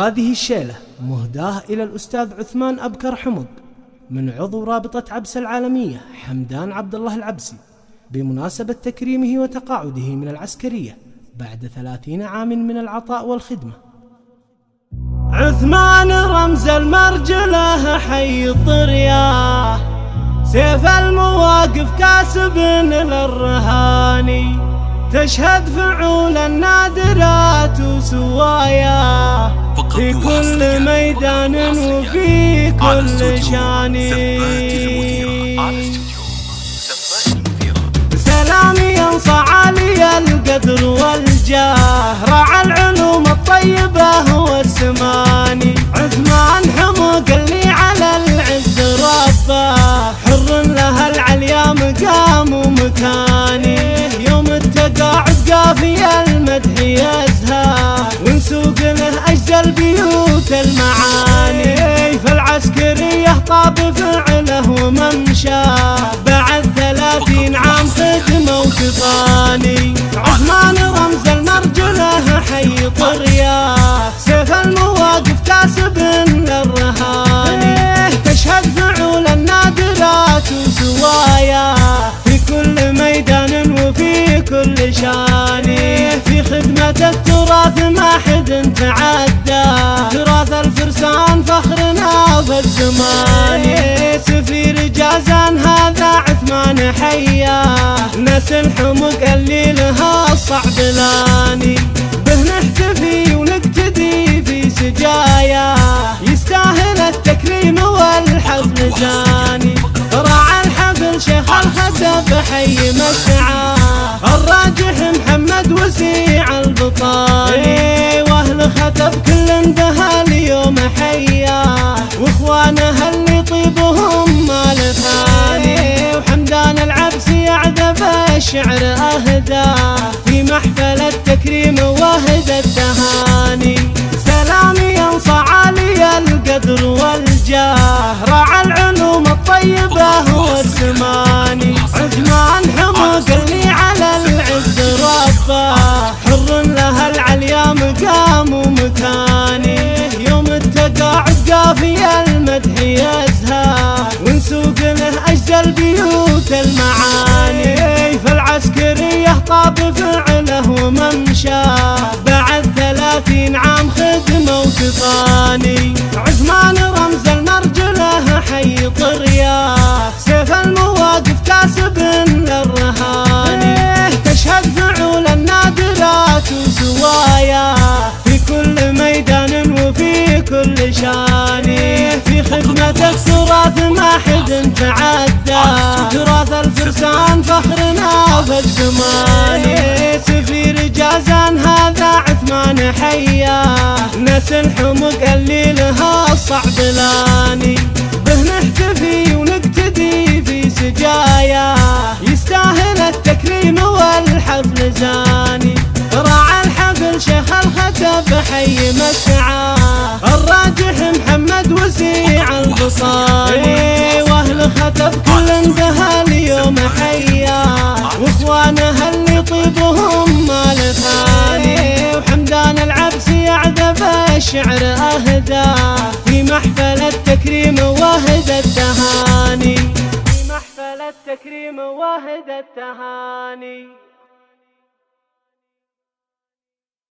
وهذه الشيلة مهداة إلى الأستاذ عثمان أبكر حمق من عضو رابطة عبس العالمية حمدان عبد الله العبسي بمناسبة تكريمه وتقاعده من العسكرية بعد 30 عام من العطاء والخدمة. عثمان رمز المرجلة حي الطرياه، سيف المواقف كاسب للرهاني، تشهد فعول النادرات وسواياه في كل ميدان وفي كل شان. سلامي ينصى عالي القدر والجاه، رعى العلوم الطيبة والسماني، عثمان حمق اللي على العز ربه، حر لها العليا مقام ومكاني، يوم التقاعد قافي المدح يزهى، ونسوق له أجزى البيوت المعاني، فالعسكرية طاب فعله وممشاه بعد 30 عام خدمة وتفاني. عثمان رمز المرجلة حي طرياه، سيف المواقف كاسب للرهاني، تشهد فعول النادرات وسواياه في كل ميدان وفي كل شان، في خدمة التراث ما حد تعدى، تراث الفرسان فخرنا بالزمان، سفير جازان هذا عثمان حياه، نسل حمق اللي لها الصعب لاني، به نحتفي ونقتدي في سجاياه، يستاهل التكريم والحفل زاني، راعى الحفل شيخ الخطب حي مسعاه، الراجح محمد وسيع البطاني، واهل خطب كل ده اليوم حياه، واخوانه اللي طيبهم ما لثاني، وحمدان العبسي يعذب الشعر اهداه في محفل التكريم واهدى التهاني. سلامي ينصى عالي القدر والجاه، رعى العلوم الطيبة والسماني، عثمان حمق اللي على العز ربه، حر لها العليا مقام ومكاني، يوم التقاعد قافي المدح يزهى، ونسوق له أجزى البيوت المعاني، فالعسكرية طاب فعله وممشاه بعد 30 عام خدمة وتفاني. عثمان رمز المرجلة حي طرياه، سيف المواقف كاسب للرهاني، تشهد فعول النادرات وسواياه في كل ميدان وفي كل شان، في خدمة التراث ما حد تعدى، تراث الفرسان فخرنا بالزمان، سفير جازان هذا عثمان حياه، نسل حمق اللي لها الصعب لاني، به نحتفي ونقتدي في سجاياه، يستاهل التكريم والحفل زاني، راعى الحفل شيخ الخطب حي مسعاه، الراجح محمد وسيع البطاني، واهل خطب كل ده اليوم حياه، واخوانه اللي طيبهم ما لثاني، وحمدان العبسي يعذب الشعر اهداه في محفل التكريم واهدى التهاني، في محفل التكريم واهدى التهاني.